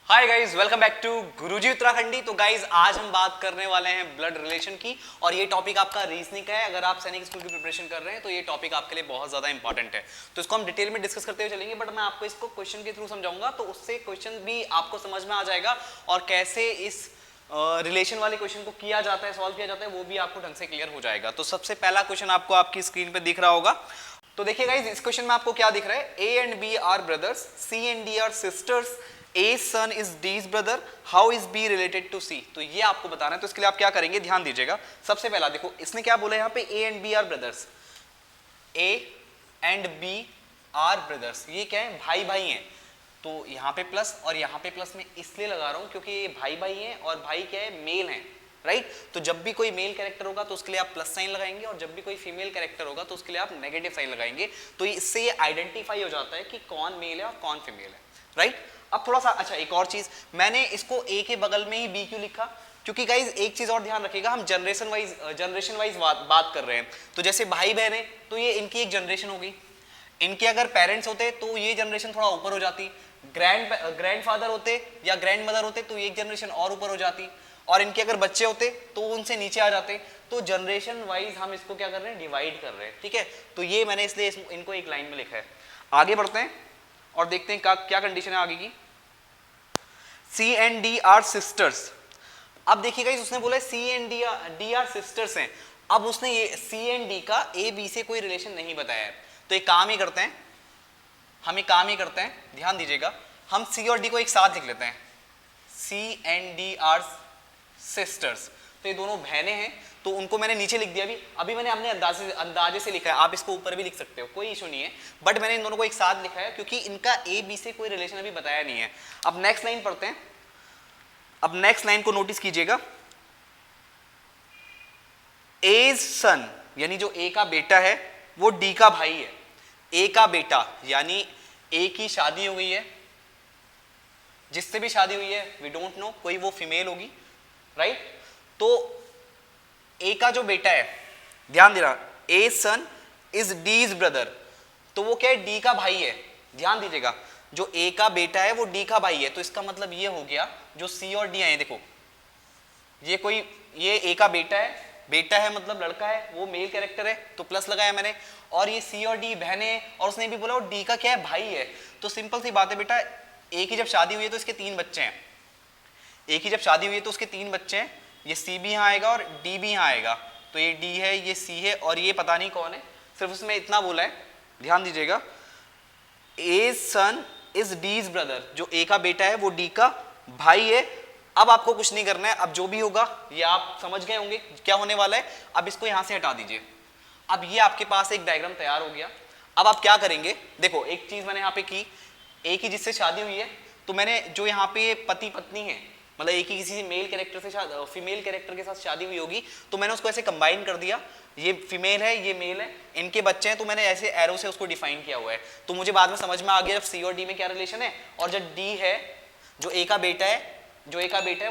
Hi guys, welcome back to Guruji Uttarakhandi. तो guys आज हम बात करने वाले हैं ब्लड रिलेशन की, और ये टॉपिक आपका रीजनिंग का है। अगर आप सैनिक स्कूल की प्रिपरेशन कर रहे हैं तो ये टॉपिक आपके लिए बहुत ज्यादा इंपॉर्टेंट है। तो इसको हम डिटेल में डिस्कस करते हुए चलेंगे, बट मैं आपको इसको क्वेश्चन के थ्रू समझाऊंगा, तो उससे क्वेश्चन भी आपको समझ में आ जाएगा और कैसे इस रिलेशन वाले क्वेश्चन को किया जाता है, सॉल्व किया जाता है, वो भी आपको ढंग से क्लियर हो जाएगा। तो सबसे पहला क्वेश्चन आपको आपकी स्क्रीन पे दिख रहा होगा। तो देखिए गाइज, इस क्वेश्चन में आपको क्या दिख रहा है, a and b are brothers, c and d are sisters, A son is D's brother, how is B related to C? तो ये आपको बताना है। तो इसके लिए आप क्या करेंगे, ध्यान दीजिएगा। सबसे पहला देखो, इसने क्या बोला यहाँ पे, A and B are brothers, A and B are brothers, ये क्या है, भाई भाई हैं। तो यहाँ पे प्लस और यहाँ पे प्लस मैं इसलिए लगा रहा हूँ क्योंकि ये भाई भाई हैं और भाई क्या है, मेल हैं, राइट। तो जब भी कोई मेल कैरेक्टर होगा तो उसके लिए आप प्लस साइन लगाएंगे, और जब भी कोई फीमेल कैरेक्टर होगा तो उसके लिए आप नेगेटिव साइन लगाएंगे। तो इससे ये आइडेंटिफाई हो जाता है कि कौन मेल है और कौन फीमेल है, राइट। अब थोड़ा सा अच्छा, एक और चीज, मैंने इसको ए के बगल में ही बी क्यों लिखा, क्योंकि गाइज एक चीज और ध्यान रखिएगा, हम जनरेशन वाइज बात कर रहे हैं। तो जैसे भाई बहन है तो ये इनकी एक जनरेशन हो गई, इनके अगर पेरेंट्स होते तो ये जनरेशन थोड़ा ऊपर हो जाती, ग्रैंडफादर होते या ग्रैंड मदर होते तो ये एक जनरेशन और ऊपर हो जाती, और इनके अगर बच्चे होते तो उनसे नीचे आ जाते। तो जनरेशन वाइज हम इसको क्या कर रहे हैं, डिवाइड कर रहे हैं, ठीक है। तो ये मैंने इसलिए इनको एक लाइन में लिखा है। आगे बढ़ते हैं और देखते हैं क्या कंडीशन है आगे की। सी एंड डी आर सिस्टर्स। अब देखिएगा, उसने बोला सी एंड डी आर सिस्टर्स हैं। अब उसने ये सी एंड डी का ए बी से कोई रिलेशन नहीं बताया है। तो एक काम ही करते हैं, ध्यान दीजिएगा, हम सी और डी को एक साथ लिख लेते हैं, सी एंड डी आर सिस्टर्स। तो ये दोनों बहनें हैं, तो उनको मैंने नीचे लिख दिया। अभी मैंने अपने अंदाजे से लिखा है, आप इसको ऊपर भी लिख सकते हो, कोई इशू नहीं है, बट मैंने इन दोनों को एक साथ लिखा है क्योंकि इनका ए बी से कोई रिलेशन अभी बताया नहीं है। अब नेक्स्ट लाइन पढ़ते हैं। अब नेक्स्ट लाइन को नोटिस कीजिएगा, एज सन, यानी जो ए का बेटा है वो डी का भाई है। ए का बेटा यानी ए की शादी हो गई है, जिससे भी शादी हुई है वी डोंट नो, कोई वो फीमेल होगी, राइट। तो ए का जो बेटा है, ध्यान देना, ए सन इज डीज ब्रदर, तो वो क्या है, डी का भाई है। ध्यान दीजिएगा, जो ए का बेटा है वो डी का भाई है। तो इसका मतलब ये हो गया, जो सी और डी आए, देखो ये ए का बेटा है मतलब लड़का है, वो मेल कैरेक्टर है, तो प्लस लगाया मैंने। और ये सी और डी बहने हैं, और उसने भी बोला वो डी का क्या है, भाई है। तो सिंपल सी बात है बेटा, ए की जब शादी हुई है तो इसके 3 बच्चे हैं, ए की जब शादी हुई है तो उसके 3 बच्चे हैं, ये सी भी यहाँ आएगा और डी भी यहाँ आएगा। तो ये डी है, ये सी है, और ये पता नहीं कौन है, सिर्फ उसमें इतना बोला है, ध्यान दीजिएगा, ए सन इज डीज ब्रदर, जो ए का बेटा है वो डी का भाई है। अब आपको कुछ नहीं करना है, अब जो भी होगा ये आप समझ गए होंगे क्या होने वाला है। अब इसको यहां से हटा दीजिए। अब ये आपके पास एक डायग्राम तैयार हो गया। अब आप क्या करेंगे, देखो एक चीज मैंने यहाँ पे की, ए की जिससे शादी हुई है, तो मैंने जो यहाँ पे पति पत्नी है, मतलब एक ही किसी मेल कैरेक्टर से फीमेल कैरेक्टर के साथ शादी हुई होगी, तो मैंने उसको ऐसे कंबाइन कर दिया, ये फीमेल है ये मेल है, इनके बच्चे हैं, तो मैंने ऐसे एरो से उसको डिफाइन किया हुआ है। तो मुझे बाद में समझ में आ गया सी और डी में क्या रिलेशन है, और जब डी है, जो ए का बेटा है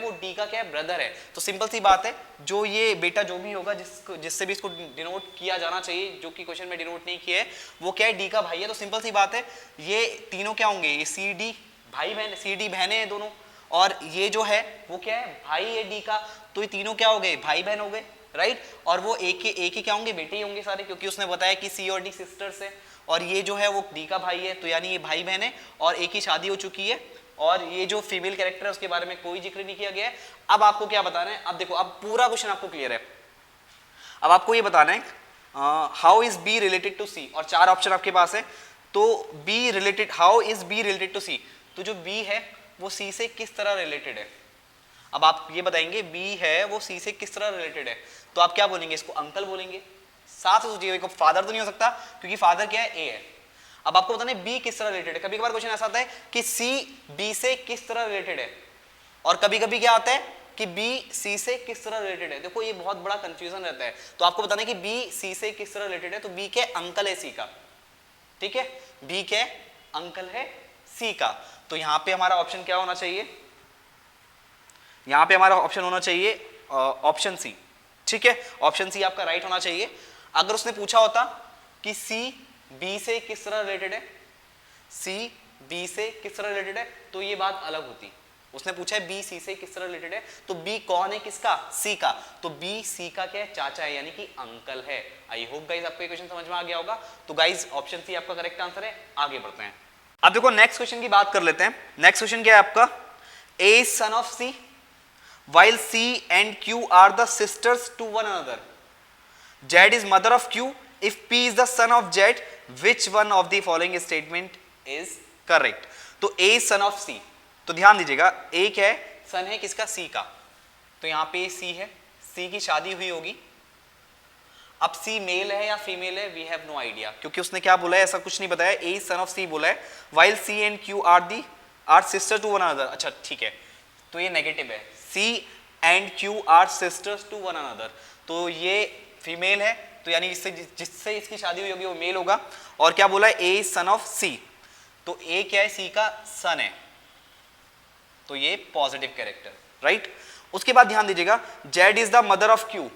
वो डी का क्या है, ब्रदर है। तो सिंपल सी बात है, जो ये बेटा जो भी होगा जिससे भी इसको डिनोट किया जाना चाहिए, जो कि क्वेश्चन में डिनोट नहीं किया है, वो क्या है, डी का भाई है। तो सिंपल सी बात है, ये तीनों क्या होंगे, ये सी डी भाई बहन, सी डी बहनें हैं दोनों, और ये जो है वो क्या है, भाई है डी का। तो ये तीनों क्या हो गए, भाई बहन हो गए, राइट। और वो एक ही क्या होंगे, बेटे ही होंगे सारे, क्योंकि उसने बताया कि सी और डी सिस्टर्स है, और ये जो है वो डी का भाई है, तो यानी ये भाई बहन है, और एक ही शादी हो चुकी है, और ये जो फीमेल कैरेक्टर है उसके बारे में कोई जिक्र नहीं किया गया है। अब आपको क्या बताना है, अब देखो, अब पूरा क्वेश्चन आपको क्लियर है। अब आपको ये बताना है how is B related to C, और 4 ऑप्शन आपके पास है। तो B related, how is B related to C, तो जो बी है वो सी से किस तरह रिलेटेड है। अब आप ये बताएंगे बी है वो सी से किस तरह रिलेटेड है, तो आप क्या बोलेंगे, इसको अंकल बोलेंगे। साथ में सोचिए, फादर तो नहीं हो सकता क्योंकि फादर क्या है, ए है। अब आपको बताना है बी किस तरह रिलेटेड है। कभी कभार क्वेश्चन ऐसा आता है कि सी बी से किस तरह रिलेटेड है, और कभी कभी क्या आता है कि बी सी से किस तरह रिलेटेड है। देखो ये बहुत बड़ा कंफ्यूजन रहता है। तो आपको बताना है कि बी सी से किस तरह रिलेटेड है, तो बी क्या अंकल है सी का, ठीक है, बी क्या अंकल है सी का। तो यहां पे हमारा ऑप्शन क्या होना चाहिए, यहां पे हमारा ऑप्शन होना चाहिए ऑप्शन सी, ठीक है, ऑप्शन सी आपका राइट होना चाहिए। अगर उसने पूछा होता कि सी बी से किस तरह रिलेटेड है, सी बी से किस तरह रिलेटेड है, तो ये बात अलग होती, उसने पूछा है बी सी से किस तरह रिलेटेड है, तो बी कौन है किसका, सी का, तो बी सी का क्या है, चाचा है यानी कि अंकल है। आई होप गाइज आपको ये क्वेश्चन समझ में आ गया होगा। तो गाइज ऑप्शन सी आपका करेक्ट आंसर है। आगे बढ़ते हैं। अब देखो नेक्स्ट क्वेश्चन की बात कर लेते हैं। नेक्स्ट क्वेश्चन क्या है आपका, A is son of C while C and Q are the sisters to one another. Z is mother of Q. If P is the son of Z, which one of the following statement is correct? तो A is son of C. तो ध्यान दीजिएगा, A क्या है, सन है किसका, C का। तो यहाँ पे C है, C की शादी हुई होगी। अब C मेल है या फीमेल है, वी हैव नो आइडिया, क्योंकि उसने क्या बोला है ऐसा कुछ नहीं बताया। A is son of C बोला है, while C and Q are sister to one another। अच्छा ठीक है, तो ये नेगेटिव है, C and Q are sisters to one another, तो ये फीमेल है, तो यानी जिससे इसकी शादी हुई होगी वो मेल होगा। और क्या बोला है, A is son of C, तो A क्या है, C का सन है, तो ये पॉजिटिव कैरेक्टर, राइट। उसके बाद ध्यान दीजिएगा, Z is the mother of Q।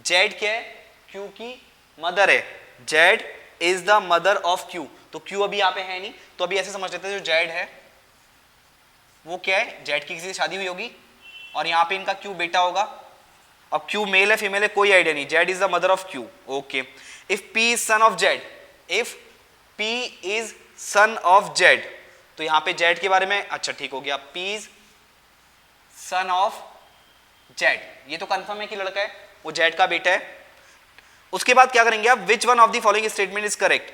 Z क्या है, Q की मदर है, Z is the mother of Q, तो Q अभी यहाँ पे है नहीं, तो अभी ऐसे समझ लेते हैं जो Z है वो क्या है, Z की किसी से शादी हुई होगी और यहाँ पे इनका Q बेटा होगा। अब Q मेल है फीमेल है कोई आइडिया नहीं, Z is the mother of Q, okay. If P is son of Z, if P is son of Z, तो यहाँ पे Z के बारे में, अच्छा ठीक हो गया, P is son of Z, ये तो कंफर्म है कि लड़का है, वो Z का बेटा है। उसके बाद क्या करेंगे आप, विच one of the following statement is correct,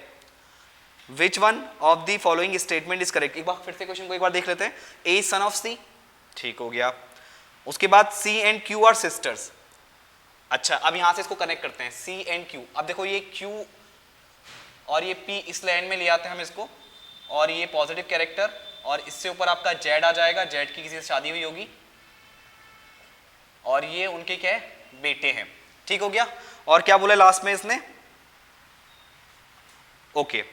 which one of the following statement is correct. एक बार फिर से क्वेश्चन को एक बार देख लेते हैं। ए इज सन ऑफ सी, ठीक हो गया। उसके बाद C and Q are sisters. अच्छा अब यहां से इसको कनेक्ट करते हैं, C एंड Q। अब देखो ये Q और ये P इस लाइन में ले आते हैं हम इसको, और ये पॉजिटिव कैरेक्टर, और इससे ऊपर आपका Z आ जाएगा, Z की किसी से शादी हुई होगी, और ये उनके क्या है, बेटे हैं, ठीक हो गया। और क्या बोला लास्ट में इसने, okay,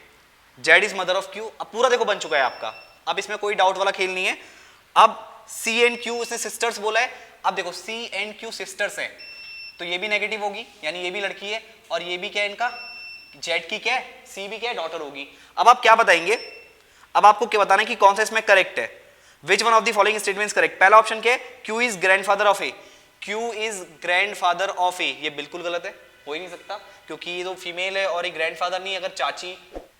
Z is mother of Q। अब पूरा देखो बन चुका है आपका, अब इसमें कोई डाउट वाला खेल नहीं है। अब C एंड Q उसने सिस्टर्स बोला है, अब देखो C एंड Q सिस्टर्स हैं, तो ये भी नेगेटिव होगी, यानी ये भी लड़की है, और ये भी क्या है इनका, Z की क्या है, C भी क्या है, डॉटर होगी। अब आप क्या बताएंगे, अब आपको क्या बताना है कि कौन सा इसमें करेक्ट है, which one of the following statements correct. पहला ऑप्शन क्या है, Q is grandfather of A, Q is grandfather of A, ये बिल्कुल गलत है, हो ही नहीं सकता, क्योंकि ये तो फीमेल है और ये ग्रैंडफादर नहीं, अगर चाची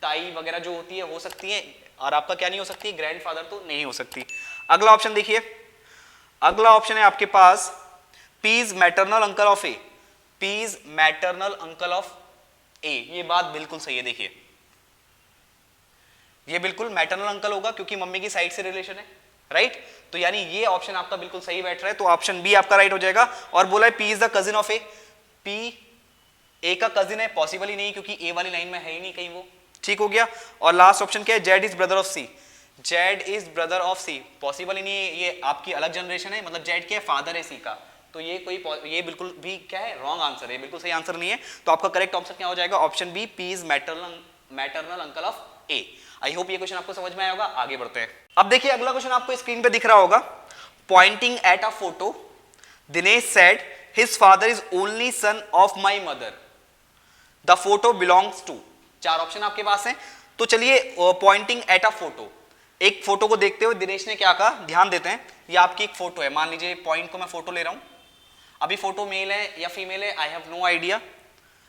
ताई वगैरह जो होती है हो सकती है, और आपका क्या नहीं हो सकती, ग्रैंडफादर तो नहीं हो सकती। अगला ऑप्शन देखिए, अगला ऑप्शन है आपके पास, P is maternal uncle of A, P is maternal uncle of A, ये बात बिल्कुल सही है। देखिए ये बिल्कुल मैटरनल अंकल होगा क्योंकि मम्मी की साइड से रिलेशन है, राइट, तो यानी ये ऑप्शन आपका बिल्कुल सही बैठ रहा है, तो ऑप्शन बी आपका राइट हो जाएगा। और बोला है P is the cousin of A, P ए का कजिन है, पॉसिबल ही नहीं क्योंकि ए वाली लाइन में है ही नहीं कहीं वो, ठीक हो गया। और लास्ट ऑप्शन क्या है, Z is brother of C, Z is brother of C, possible ही नहीं है, ये आपकी अलग जनरेशन है, मतलब Z क्या है, फादर है सी का, तो ये कोई, ये बिल्कुल भी क्या है, रॉन्ग आंसर है, बिल्कुल सही आंसर नहीं है। तो आपका करेक्ट आंसर क्या हो जाएगा, option b, P is maternal uncle of a. I hope ये क्वेश्चन आपको समझ में आया होगा। आगे बढ़ते हैं। अब देखिए अगला क्वेश्चन आपको स्क्रीन पे दिख रहा होगा, pointing at a photo Dinesh said his father is only son of my mother, the photo belongs to. चार ऑप्शन आपके पास हैं, तो चलिए पॉइंटिंग एट अ फोटो, एक फोटो को देखते हुए दिनेश ने क्या कहा, ध्यान देते हैं। ये आपकी एक फोटो है, मान लीजिए पॉइंट को मैं फोटो ले रहा हूं, अभी फोटो मेल है या फीमेल है, आई हैव नो आइडिया,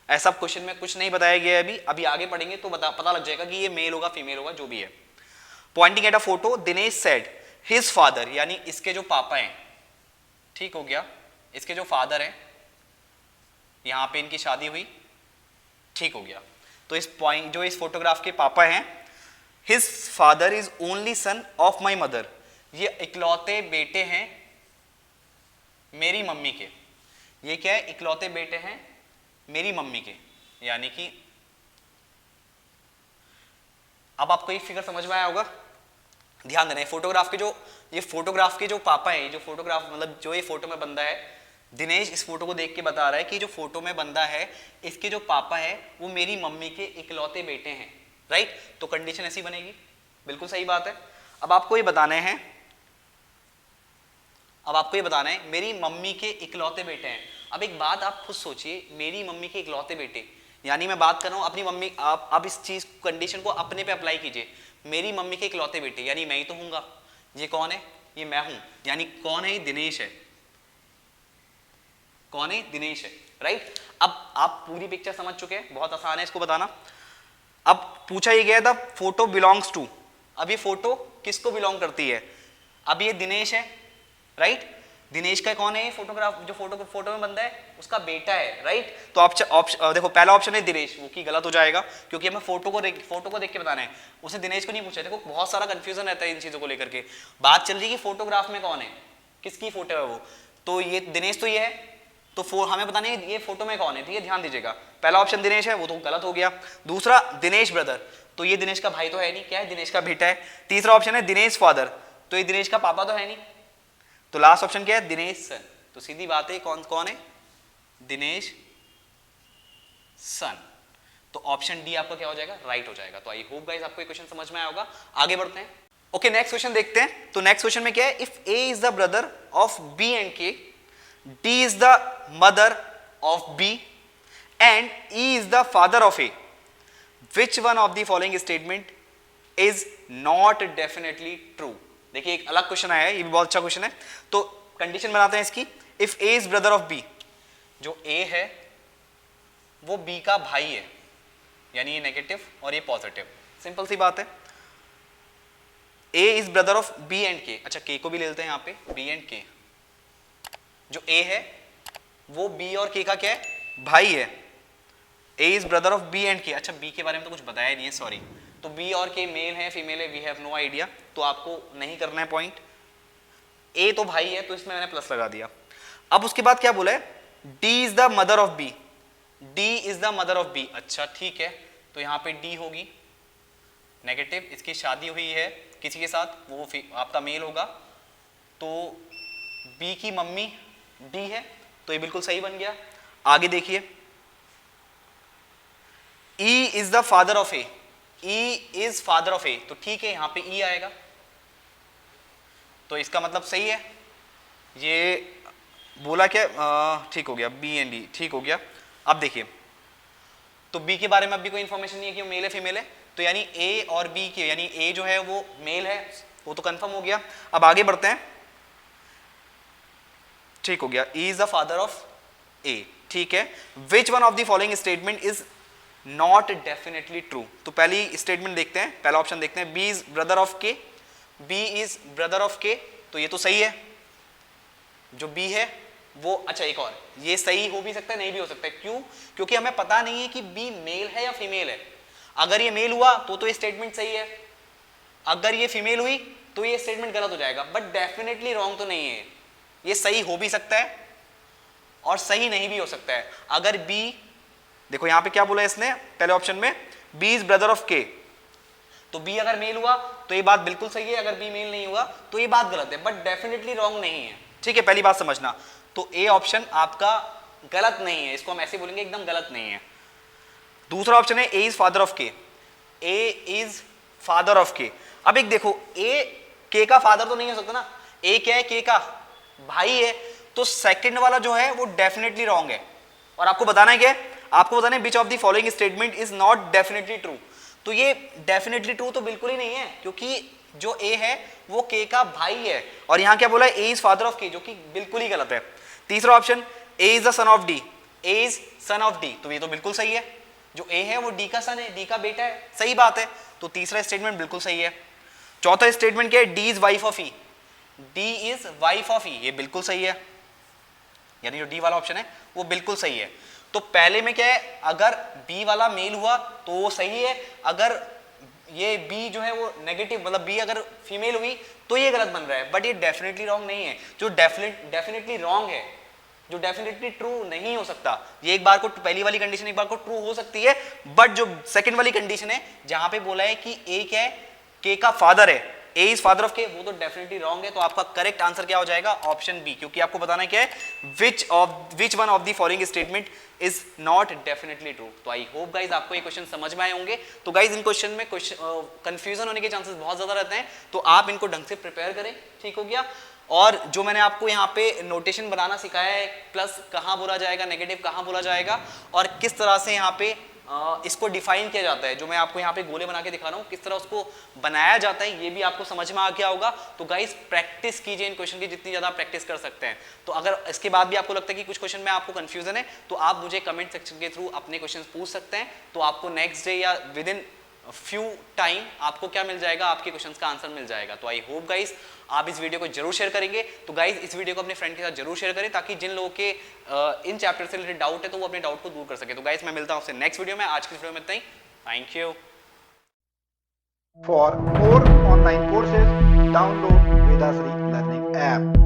ऐसा क्वेश्चन में कुछ नहीं बताया गया है अभी आगे पढ़ेंगे तो पता लग जाएगा कि ये मेल होगा फीमेल होगा, जो भी है। Poynting at a photo Dinesh said his father, यानी इसके जो पापा हैं, ठीक हो गया, इसके जो फादर हैं, यहां पे इनकी शादी हुई, ठीक हो गया। तो इस पॉइंट, जो इस फोटोग्राफ के पापा हैं, his father is only son of my mother, ये इकलौते बेटे हैं मेरी मम्मी के। ये क्या है, इकलौते बेटे हैं मेरी मम्मी के, यानी कि अब आपको ये फिगर समझ में आया होगा। ध्यान देना, फोटोग्राफ के जो, ये फोटोग्राफ के जो पापा है, जो फोटोग्राफ मतलब जो ये फोटो में बंदा है, दिनेश इस फोटो को देख के बता रहा है कि जो फोटो में बंदा है, इसके जो पापा है वो मेरी मम्मी के इकलौते बेटे हैं, राइट। तो कंडीशन ऐसी बनेगी, बिल्कुल सही बात है। अब आपको ये बताना है, मेरी मम्मी के इकलौते बेटे हैं। अब एक बात आप खुद सोचिए, मेरी मम्मी के इकलौते बेटे, यानी मैं बात कर रहा हूं अपनी मम्मी, आप इस चीज कंडीशन को अपने पे अप्लाई कीजिए, मेरी मम्मी के इकलौते बेटे, यानी मैं ही तो हूंगा। ये कौन है, ये मैं हूं, यानी कौन है ये? दिनेश है। कौन है? दिनेश है, राइट। अब आप पूरी पिक्चर समझ चुके हैं, बहुत आसान है इसको बताना। अब पूछा ये गया था फोटो बिलोंग्स टू, अब ये फोटो किसको बिलोंग करती है? अब ये दिनेश है, राइट। दिनेश का कौन है? फोटोग्राफ जो फोटो में बंदा है उसका बेटा है, राइट। तो ऑप्शन देखो, पहला ऑप्शन है दिनेश, वो की गलत हो जाएगा क्योंकि हमें फोटो को देख के बताना है, उसे दिनेश को नहीं पूछा। देखो बहुत सारा कंफ्यूजन रहता है इन चीजों को लेकर के। बात चल रही है कि फोटोग्राफ में कौन है, किसकी फोटो है वो, तो ये दिनेश तो ये है, तो हमें बताना है ये फोटो में कौन है, ठीक है, ध्यान दीजिएगा। पहला ऑप्शन दिनेश है, वो तो गलत हो गया। दूसरा दिनेश ब्रदर, तो ये दिनेश का भाई तो है नहीं, क्या है? दिनेश का बेटा है। तीसरा ऑप्शन है दिनेश फादर, तो ये दिनेश का पापा तो है नहीं। तो लास्ट ऑप्शन क्या है? दिनेश सन। तो सीधी बात है कौन कौन है? दिनेश सन। तो ऑप्शन डी आपका क्या हो जाएगा? राइट हो जाएगा। तो आई होप गाइस आपको ये क्वेश्चन समझ में आया होगा। आगे बढ़ते हैं। ओके, नेक्स्ट क्वेश्चन देखते हैं। तो नेक्स्ट क्वेश्चन में क्या है? If A is the brother of B and K, D is the mother of B and E is the father of A, which one of the following statement is not definitely true? देखिए एक अलग question आया है, ये भी बहुत अच्छा question है। तो कंडीशन बनाते हैं इसकी। If A is brother of B, जो A है वो B का भाई है, यानी ये नेगेटिव और ये पॉजिटिव, सिंपल सी बात है। A is brother of B and K, अच्छा K को भी ले लेते हैं यहाँ पे, B and K। जो A है वो B और K का क्या है? भाई है। A is brother of B and K। अच्छा B के बारे में तो कुछ बताया नहीं है, सॉरी। तो B और K मेल है फीमेल है, वी हैव नो आइडिया, तो आपको नहीं करना है पॉइंट। A तो भाई है, तो इसमें मैंने प्लस लगा दिया। अब उसके बाद क्या बोला है? D is the mother of B, D is the mother of B। अच्छा ठीक है, तो यहाँ पे D होगी नेगेटिव, इसकी शादी हुई है किसी के साथ, वो आपका मेल होगा, तो B की मम्मी D है, तो ये बिल्कुल सही बन गया। आगे देखिए, E is the father of A, E is father of A, तो ठीक है यहां पे E आएगा, तो इसका मतलब सही है। ये बोला क्या? ठीक हो गया, B एंड D ठीक हो गया। अब देखिए, तो B के बारे में अभी कोई इंफॉर्मेशन नहीं है कि वो मेल है फीमेल है, तो यानी A और B के, यानी A जो है वो मेल है, वो तो कंफर्म हो गया। अब आगे बढ़ते हैं, ठीक हो गया, E is the father of A, ठीक है। Which one of the following statement is not definitely true? तो पहली स्टेटमेंट देखते हैं, पहला ऑप्शन देखते हैं, B is brother of K, B is brother of K, तो ये तो सही है, जो B है वो। अच्छा एक और, ये सही हो भी सकता है नहीं भी हो सकता है, क्यों? क्योंकि हमें पता नहीं है कि B मेल है या फीमेल है। अगर ये मेल हुआ तो ये स्टेटमेंट सही है, अगर ये फीमेल हुई तो ये स्टेटमेंट गलत हो जाएगा, बट डेफिनेटली रॉन्ग तो नहीं है। ये सही हो भी सकता है और सही नहीं भी हो सकता है। अगर B, देखो यहां पे क्या बोला है इसने पहले ऑप्शन में, B is brother of K, तो B अगर मेल हुआ तो ये बात बिल्कुल सही है, अगर B मेल नहीं हुआ तो ये बात गलत है, बट डेफिनेटली रॉन्ग नहीं है, ठीक है, पहली बात समझना। तो ए ऑप्शन आपका गलत नहीं है, इसको हम ऐसे बोलेंगे एकदम गलत नहीं है। दूसरा ऑप्शन है A is father of K, A is father of K। अब एक देखो, ए K का फादर तो नहीं हो सकता ना, ए क्या है? K का भाई है, तो सेकंड वाला जो है वो डेफिनेटली रॉन्ग है। और आपको बताना है क्या? आपको बताना है which of the following statement is not definitely true. तो ये डेफिनेटली ट्रू तो बिल्कुल ही नहीं है, क्योंकि जो ए है वो K का भाई है, और यहां क्या बोला है? A is father of K, जो कि बिल्कुल ही गलत है। तीसरा option, A is the son of D, A is son of D, तो ये तो बिल्कुल सही है, जो ए है वो D का सन है, D का बेटा है, सही बात है, तो तीसरा स्टेटमेंट बिल्कुल सही है। चौथा स्टेटमेंट क्या है? D is wife of E, D is wife of E, ये बिल्कुल सही है, यानी जो D वाला ऑप्शन है वो बिल्कुल सही है। तो पहले में क्या है? अगर B वाला मेल हुआ तो वो सही है, अगर ये B जो है वो नेगेटिव, मतलब B अगर फीमेल हुई तो ये गलत बन रहा है, बट ये डेफिनेटली रॉन्ग नहीं है। जो डेफिनेटली रॉन्ग है, जो डेफिनेटली ट्रू नहीं हो सकता, ये एक बार को पहली वाली कंडीशन एक बार को ट्रू हो सकती है, बट जो सेकंड वाली कंडीशन है जहां पे बोला है कि A क्या है? K का फादर है, A is father of K, वो तो डेफिनेटली रॉन्ग है। तो आपका करेक्ट आंसर क्या हो जाएगा? ऑप्शन बी, क्योंकि आपको बताना है क्या है? Which one of the following statement is not definitely true. तो आई होप गाइज आपको ये क्वेश्चन समझ में आए होंगे। तो गाइज इन क्वेश्चन में कंफ्यूजन होने के चांसेस बहुत ज्यादा रहते हैं, तो आप इनको ढंग से प्रिपेयर करें, ठीक हो गया। और जो मैंने आपको यहाँ पे नोटेशन बनाना सिखाया है, प्लस कहाँ बोला जाएगा, नेगेटिव कहाँ बोला जाएगा, और किस तरह से यहाँ पे इसको डिफाइन किया जाता है, जो मैं आपको यहाँ पे गोले बना के दिखा रहा हूँ किस तरह उसको बनाया जाता है, ये भी आपको समझ में आ गया होगा। तो गाइस प्रैक्टिस कीजिए इन क्वेश्चन की, जितनी ज्यादा प्रैक्टिस कर सकते हैं। तो अगर इसके बाद भी आपको लगता है कि कुछ क्वेश्चन में आपको कंफ्यूजन है, तो आप मुझे कमेंट सेक्शन के थ्रू अपने क्वेश्चन पूछ सकते हैं। तो आपको नेक्स्ट डे या विद इन फ्यू टाइम आपको क्या मिल जाएगा, आपके क्वेश्चंस का आंसर मिल जाएगा। तो आई होप गाइस आप इस वीडियो को जरूर शेयर करेंगे। तो गाइस इस वीडियो को अपने फ्रेंड के साथ जरूर शेयर करें, ताकि जिन लोगों के इन चैप्टर से रिलेटेड डाउट है तो वो अपने डाउट को दूर कर सके। तो गाइस मैं मिलता हूं आपसे नेक्स्ट वीडियो में। आज की वीडियो में इतना ही। Thank you. For more online courses, download Vedasri Learning app.